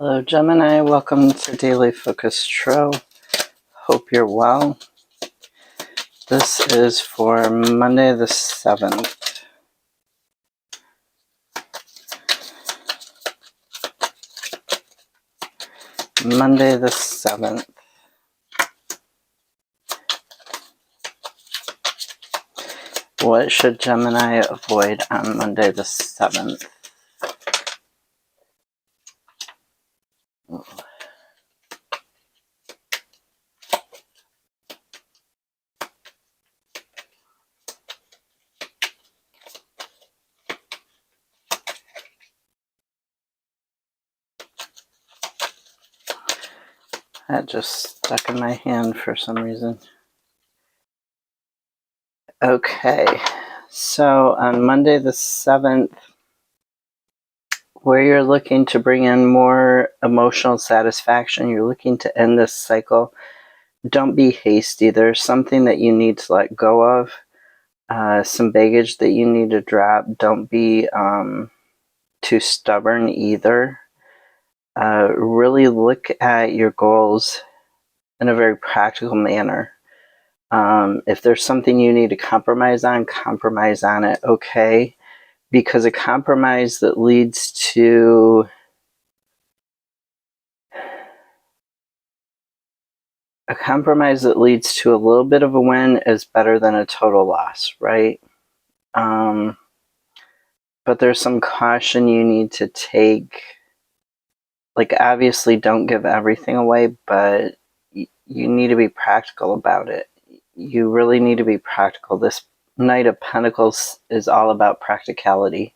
Hello Gemini, welcome to Daily Focus Tarot. Hope you're well. This is for Monday the 7th. Monday the 7th. What should Gemini avoid on Monday the 7th? That just stuck in my hand for some reason. Okay, so on Monday the 7th, where you're looking to bring in more emotional satisfaction, you're looking to end this cycle. Don't be hasty. There's something that you need to let go of, some baggage that you need to drop. Don't be too stubborn either. Really look at your goals in a very practical manner. If there's something you need to compromise on it, okay? Because a compromise that leads to a little bit of a win is better than a total loss, right? But there's some caution you need to take. Like, obviously, don't give everything away, but you need to be practical about it. You really need to be practical. This Knight of Pentacles is all about practicality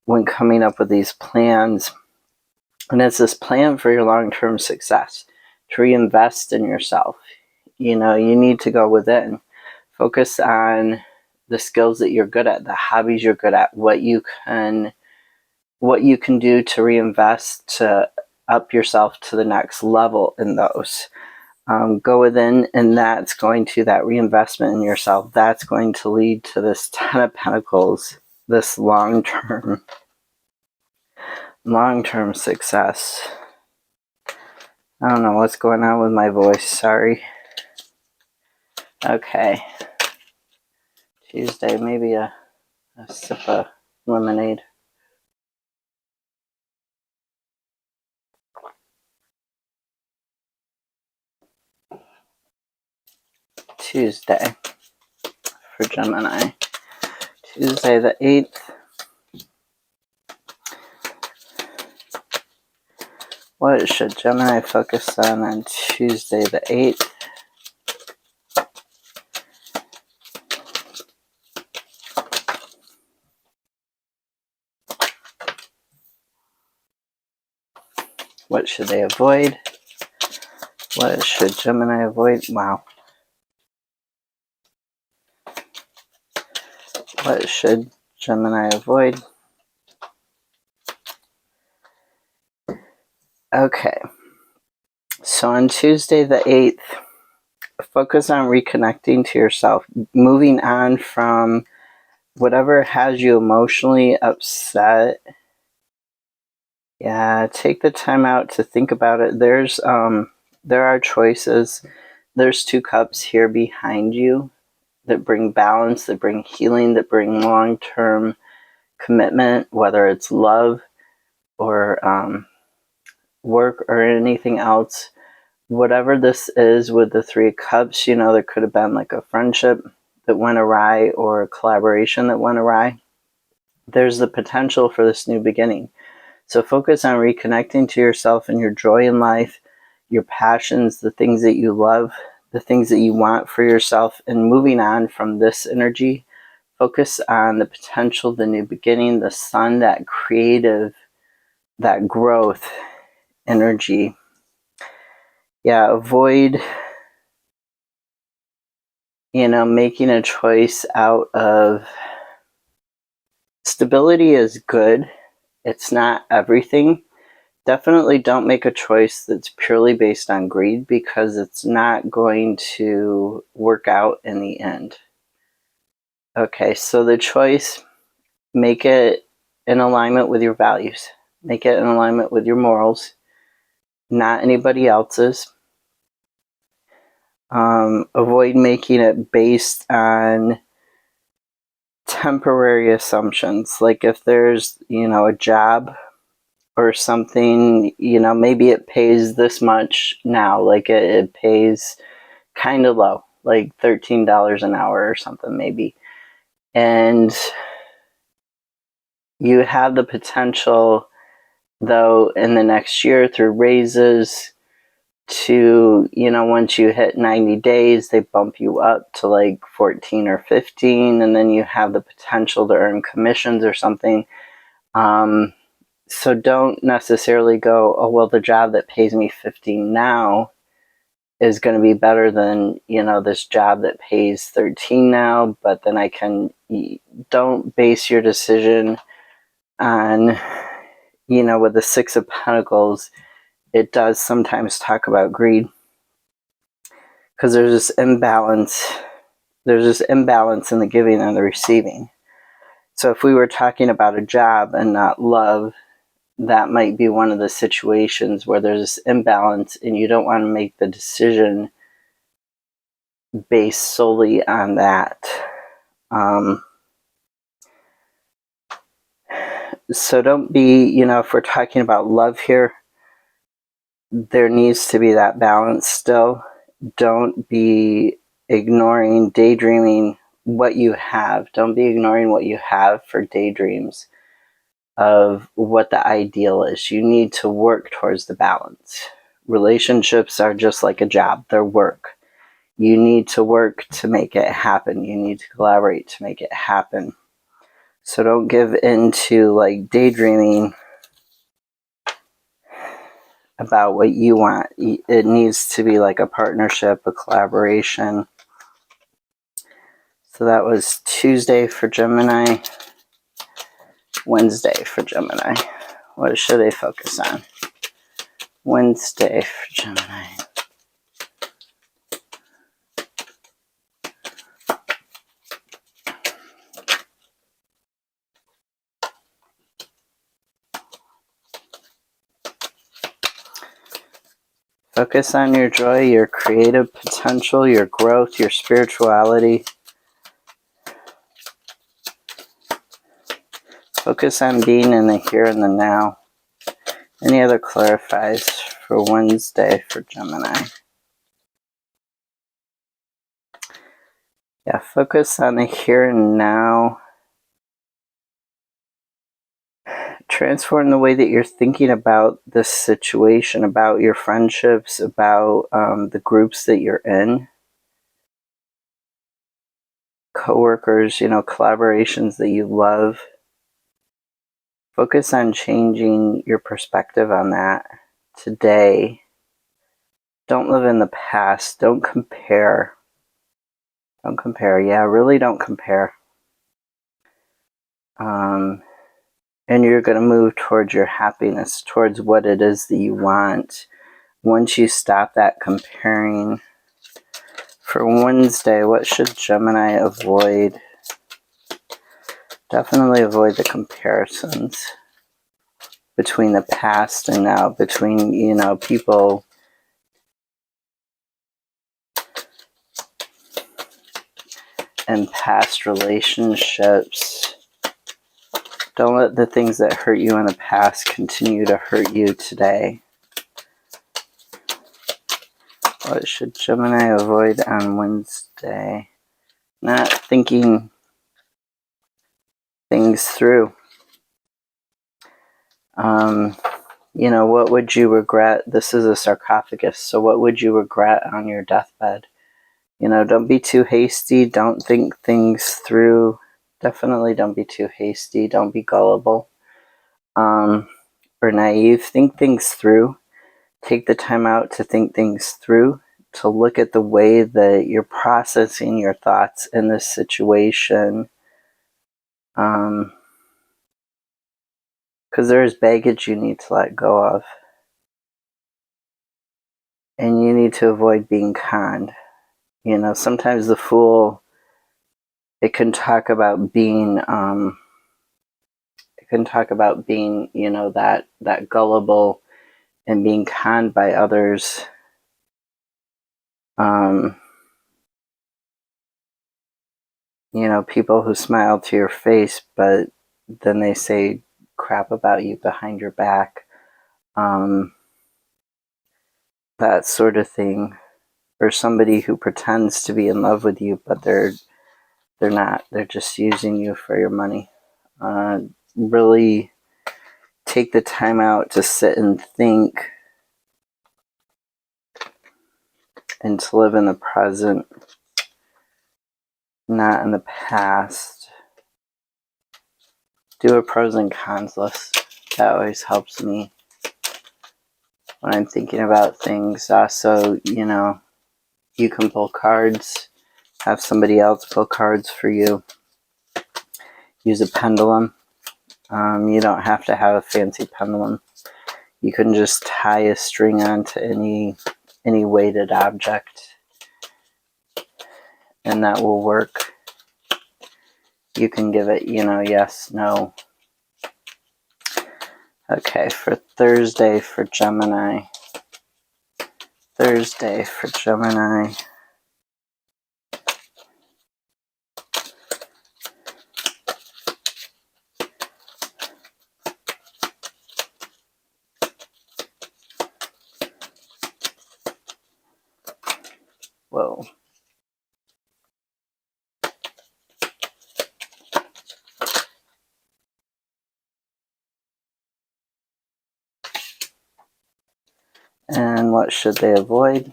when coming up with these plans. And it's this plan for your long-term success, to reinvest in yourself. You know, you need to go within. Focus on the skills that you're good at, the hobbies you're good at, what you can do to reinvest, to up yourself to the next level in those. Go within, and that reinvestment in yourself, that's going to lead to this Ten of Pentacles, this long-term success. I don't know what's going on with my voice, sorry. Okay. Tuesday, maybe a sip of lemonade. Tuesday for Gemini. Tuesday the 8th. What should Gemini focus on Tuesday the 8th? What should they avoid? What should Gemini avoid? Wow. What should Gemini avoid? Okay. So on Tuesday the 8th, focus on reconnecting to yourself, moving on from whatever has you emotionally upset. Yeah, take the time out to think about it. There are choices. There's 2 cups here behind you that bring balance, that bring healing, that bring long-term commitment, whether it's love or work or anything else. Whatever this is with the 3 cups, you know, there could have been like a friendship that went awry or a collaboration that went awry. There's the potential for this new beginning. So focus on reconnecting to yourself and your joy in life, your passions, the things that you love, the things that you want for yourself, and moving on from this energy. Focus on the potential, the new beginning, the sun, that creative, that growth energy. Yeah, avoid, making a choice out of stability is good. It's not everything. Definitely don't make a choice that's purely based on greed, because it's not going to work out in the end. Okay, so the choice, make it in alignment with your values. Make it in alignment with your morals. not anybody else's. Avoid making it based on temporary assumptions. Like if there's, a job or something, maybe it pays this much now. Like it pays kind of low, like $13 an hour or something maybe. And you have the potential, though, in the next year through raises to, once you hit 90 days, they bump you up to like 14 or 15, and then you have the potential to earn commissions or something. So don't necessarily go, oh, well, the job that pays me 15 now is going to be better than, this job that pays 13 now, but then don't base your decision on, with the Six of Pentacles, it does sometimes talk about greed, because there's this imbalance in the giving and the receiving. So if we were talking about a job and not love, that might be one of the situations where there's this imbalance and you don't want to make the decision based solely on that. So don't be, if we're talking about love here, there needs to be that balance still. Don't be daydreaming what you have. Don't be ignoring what you have for daydreams of what the ideal is. You need to work towards the balance. Relationships are just like a job, they're work. You need to work to make it happen. You need to collaborate to make it happen. So don't give into like daydreaming about what you want. It needs to be like a partnership, a collaboration. So that was Tuesday for Gemini, Wednesday for Gemini. What should they focus on? Wednesday for Gemini. Focus on your joy, your creative potential, your growth, your spirituality. Focus on being in the here and the now. Any other clarifies for Wednesday for Gemini? Yeah, focus on the here and now. Transform the way that you're thinking about this situation, about your friendships, about the groups that you're in. Coworkers, collaborations that you love. Focus on changing your perspective on that today. Don't live in the past. Don't compare. Don't compare. Yeah, really don't compare. And you're going to move towards your happiness, towards what it is that you want. Once you stop that comparing. For Wednesday, what should Gemini avoid? Definitely avoid the comparisons between the past and now, between, people and past relationships. Don't let the things that hurt you in the past continue to hurt you today. What should Gemini avoid on Wednesday? Not thinking things through. What would you regret? This is a sarcophagus, so what would you regret on your deathbed? Don't be too hasty. Don't think things through. Definitely don't be too hasty. Don't be gullible or naive. Think things through. Take the time out to think things through, to look at the way that you're processing your thoughts in this situation. Because there is baggage you need to let go of. And you need to avoid being conned. Sometimes the Fool, it can talk about being, that gullible and being conned by others. You know, people who smile to your face, but then they say crap about you behind your back. That sort of thing. Or somebody who pretends to be in love with you, but they're not. They're just using you for your money. Really take the time out to sit and think and to live in the present, not in the past. Do a pros and cons list. That always helps me when I'm thinking about things. Also, you know, you can pull cards, have somebody else pull cards for you. Use a pendulum. You don't have to have a fancy pendulum. You can just tie a string onto any weighted object, and that will work. You can give it, you know, yes, no. Okay, for Thursday for Gemini. Thursday for Gemini. Whoa. And what should they avoid?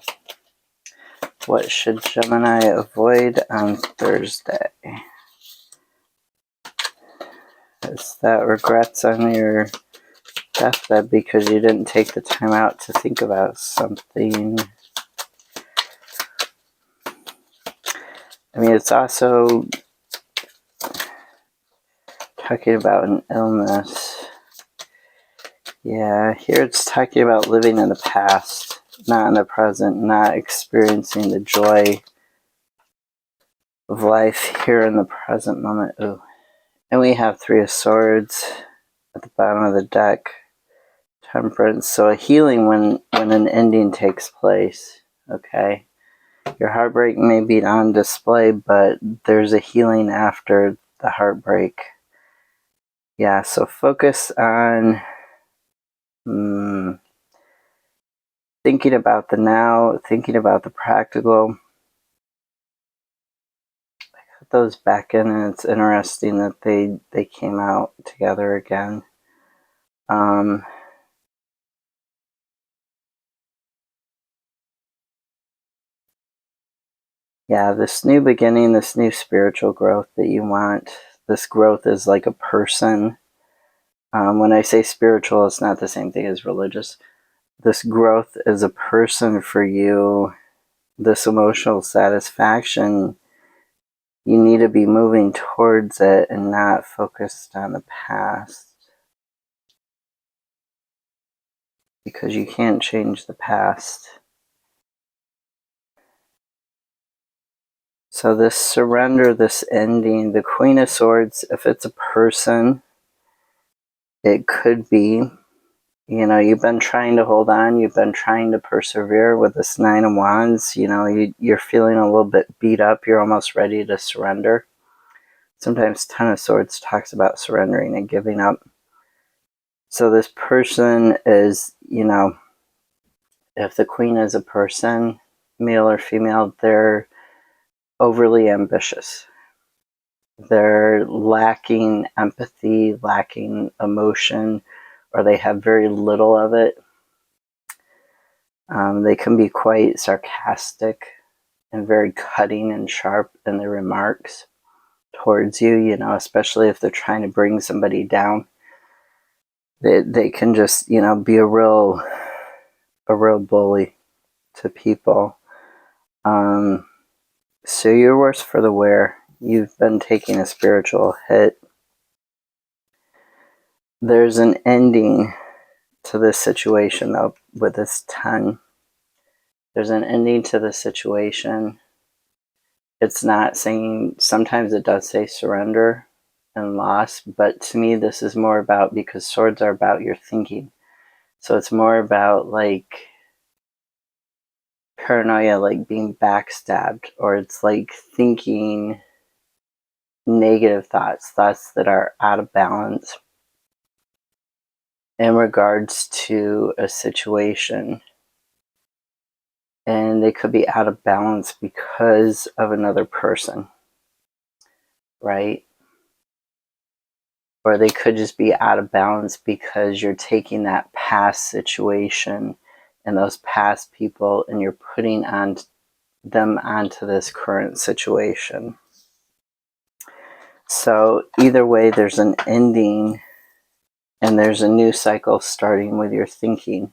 What should Gemini avoid on Thursday? Is that regrets on your deathbed because you didn't take the time out to think about something? I mean, it's also talking about an illness. Yeah, here it's talking about living in the past, not in the present, not experiencing the joy of life here in the present moment. Ooh. And we have Three of Swords at the bottom of the deck. Temperance. So a healing when an ending takes place. Okay. Your heartbreak may be on display, but there's a healing after the heartbreak. Yeah, so focus on thinking about the now, thinking about the practical. I put those back in, and it's interesting that they came out together again. Yeah, this new beginning, this new spiritual growth that you want, this growth is like a person. When I say spiritual, it's not the same thing as religious. This growth is a person for you, this emotional satisfaction. You need to be moving towards it and not focused on the past. Because you can't change the past. So this surrender, this ending, the Queen of Swords, if it's a person, it could be, you know, you've been trying to hold on, you've been trying to persevere with this Nine of Wands, you know, you're feeling a little bit beat up, you're almost ready to surrender. Sometimes Ten of Swords talks about surrendering and giving up. So this person is, you know, if the Queen is a person, male or female, they're overly ambitious. They're lacking empathy, lacking emotion, or they have very little of it. They can be quite sarcastic and very cutting and sharp in their remarks towards you, you know, especially if they're trying to bring somebody down. They can just, you know, be a real bully to people. So you're worse for the wear. You've been taking a spiritual hit. There's an ending to this situation, though, with this 10. There's an ending to the situation. It's not saying, sometimes it does say surrender and loss, but to me this is more about, because swords are about your thinking. So it's more about like paranoia, like being backstabbed, or it's like thinking negative thoughts that are out of balance in regards to a situation. And they could be out of balance because of another person, right? Or they could just be out of balance because you're taking that past situation and those past people and you're putting them onto this current situation. So either way, there's an ending and there's a new cycle starting with your thinking.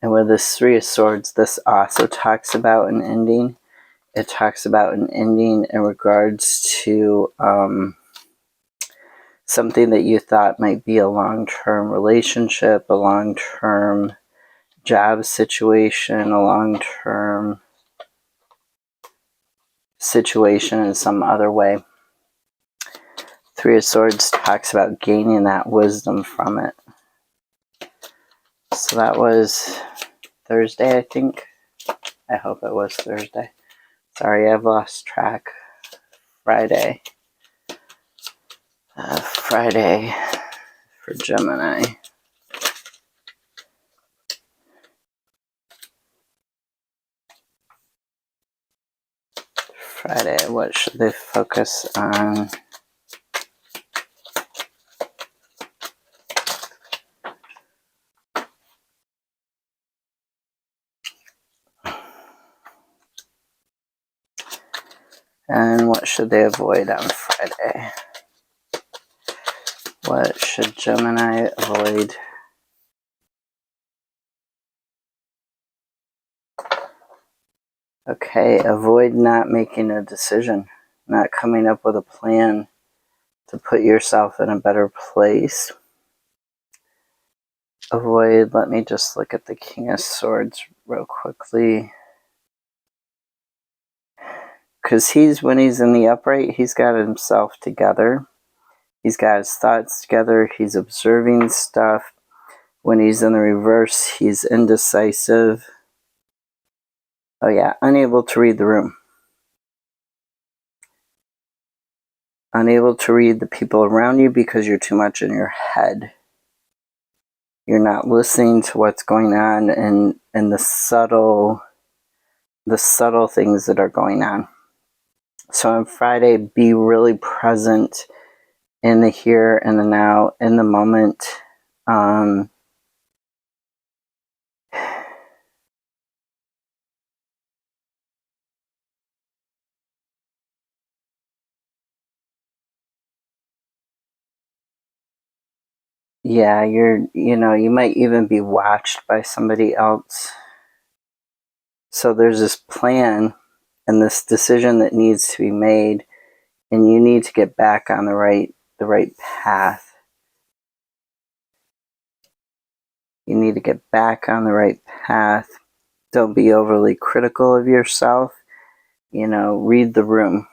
And with this Three of Swords, this also talks about an ending. It talks about an ending in regards to something that you thought might be a long-term relationship, a long-term job situation, a long-term situation in some other way. Three of Swords talks about gaining that wisdom from it. So that was Thursday, I think. I hope it was Thursday. Sorry, I've lost track. Friday. Friday for Gemini. Friday, what should they focus on? And what should they avoid on Friday? What should Gemini avoid? Okay, avoid not making a decision, not coming up with a plan to put yourself in a better place. Avoid, let me just look at the King of Swords real quickly. Because when he's in the upright, he's got himself together. He's got his thoughts together. He's observing stuff. When he's in the reverse, he's indecisive. Oh yeah, unable to read the room. Unable to read the people around you because you're too much in your head. You're not listening to what's going on and the subtle things that are going on. So on Friday, be really present in the here and the now, in the moment. Yeah, you might even be watched by somebody else. So there's this plan and this decision that needs to be made, and you need to get back on the right path. You need to get back on the right path. Don't be overly critical of yourself. Read the room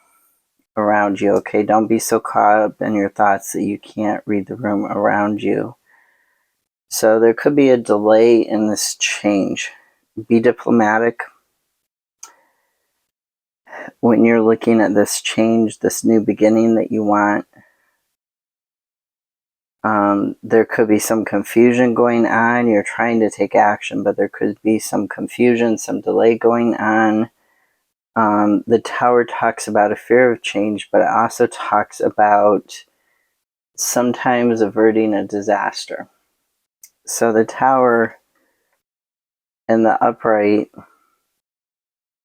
around you, okay? Don't be so caught up in your thoughts that you can't read the room around you. So there could be a delay in this change. Be diplomatic when you're looking at this change, this new beginning that you want. There could be some confusion going on. You're trying to take action, but there could be some confusion, some delay going on. The Tower talks about a fear of change, but it also talks about sometimes averting a disaster. So the Tower and the upright,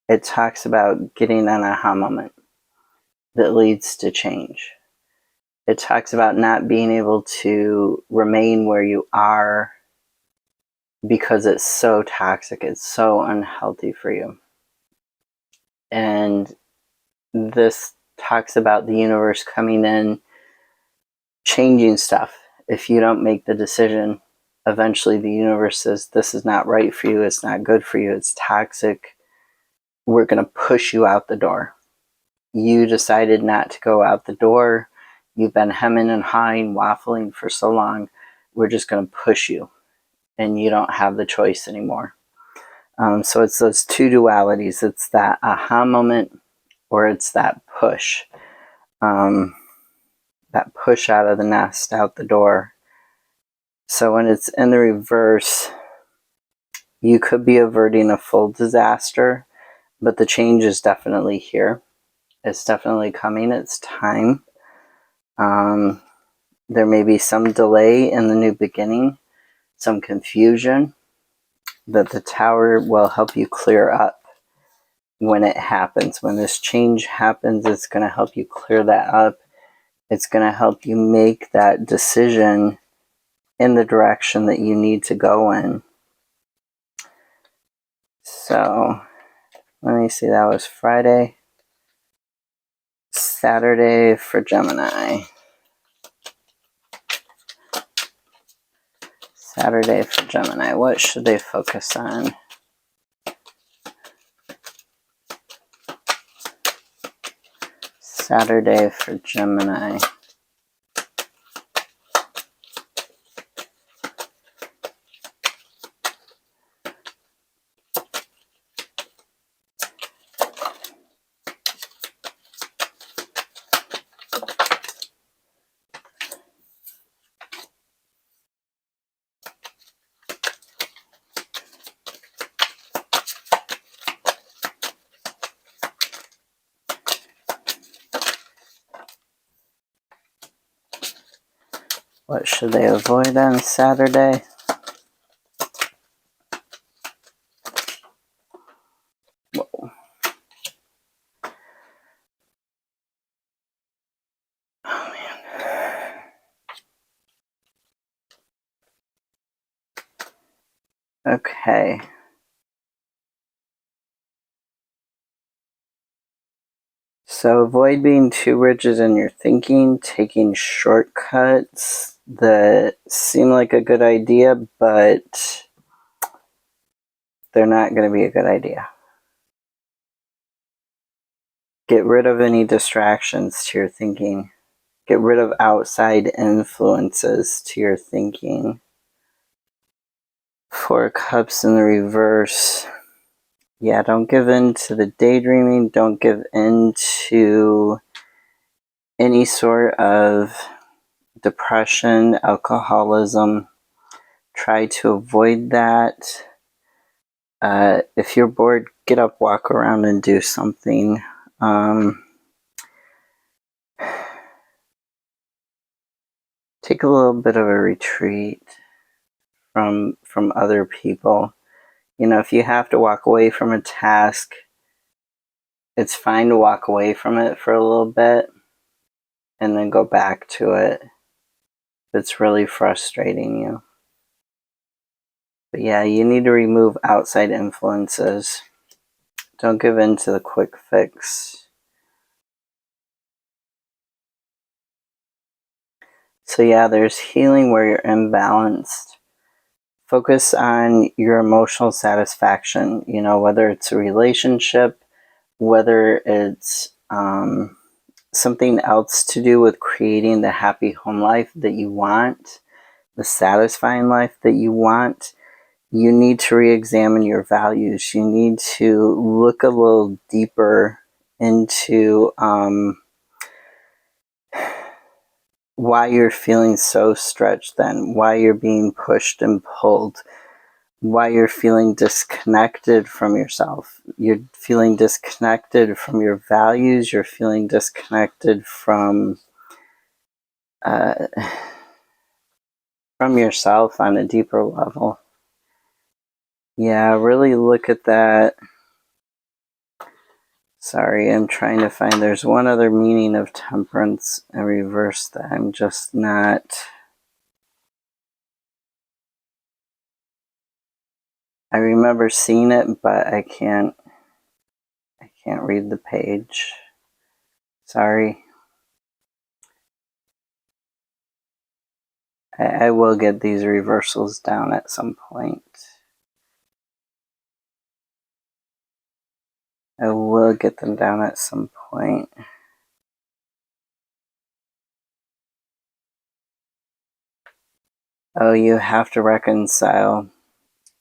it talks about getting an aha moment that leads to change. It talks about not being able to remain where you are because it's so toxic, it's so unhealthy for you. And this talks about the universe coming in, changing stuff. If you don't make the decision, eventually the universe says, this is not right for you, it's not good for you, it's toxic. We're going to push you out the door. You decided not to go out the door. You've been hemming and hawing, waffling for so long. We're just going to push you. and you don't have the choice anymore. So it's those two dualities. It's that aha moment, or it's that push. That push out of the nest, out the door. So when it's in the reverse, you could be averting a full disaster, but the change is definitely here. It's definitely coming. It's time. There may be some delay in the new beginning, some confusion that the Tower will help you clear up when it happens. When this change happens, it's going to help you clear that up. It's going to help you make that decision in the direction that you need to go in. So, let me see, that was Friday. Saturday for Gemini. Saturday for Gemini. What should they focus on? Saturday for Gemini. What should they avoid on Saturday? Whoa. Oh, man. Okay. So avoid being too rigid in your thinking, taking shortcuts that seem like a good idea, but they're not going to be a good idea. Get rid of any distractions to your thinking. Get rid of outside influences to your thinking. 4 Cups in the reverse. Yeah, don't give in to the daydreaming. Don't give in to any sort of depression, alcoholism. Try to avoid that. If you're bored, get up, walk around, and do something. Take a little bit of a retreat from other people. You know, if you have to walk away from a task, it's fine to walk away from it for a little bit and then go back to it if it's really frustrating you. But yeah, you need to remove outside influences. Don't give in to the quick fix. So yeah, there's healing where you're imbalanced. Focus on your emotional satisfaction, you know, whether it's a relationship, whether it's something else to do with creating the happy home life that you want, the satisfying life that you want. You need to re-examine your values. You need to look a little deeper into why you're feeling so stretched then, why you're being pushed and pulled, why you're feeling disconnected from yourself. You're feeling disconnected from your values. You're feeling disconnected from yourself on a deeper level. Yeah, really look at that. Sorry, I'm trying to find, there's one other meaning of temperance and reverse that I'm just not. I remember seeing it, but I can't read the page. Sorry. I will get these reversals down at some point. I will get them down at some point. Oh, you have to reconcile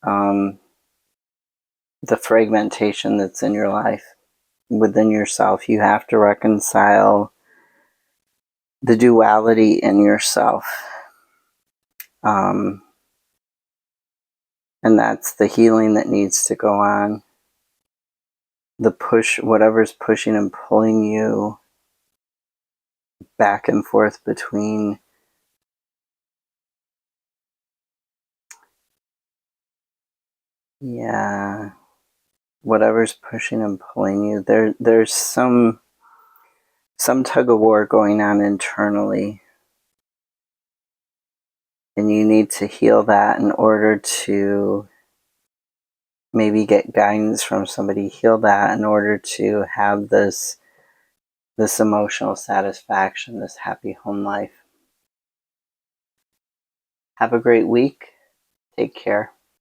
the fragmentation that's in your life within yourself. You have to reconcile the duality in yourself. And that's the healing that needs to go on. The push, whatever's pushing and pulling you back and forth between whatever's pushing and pulling you, there's some tug of war going on internally, and you need to heal that in order to maybe get guidance from somebody, heal that in order to have this emotional satisfaction, this happy home life. Have a great week. Take care.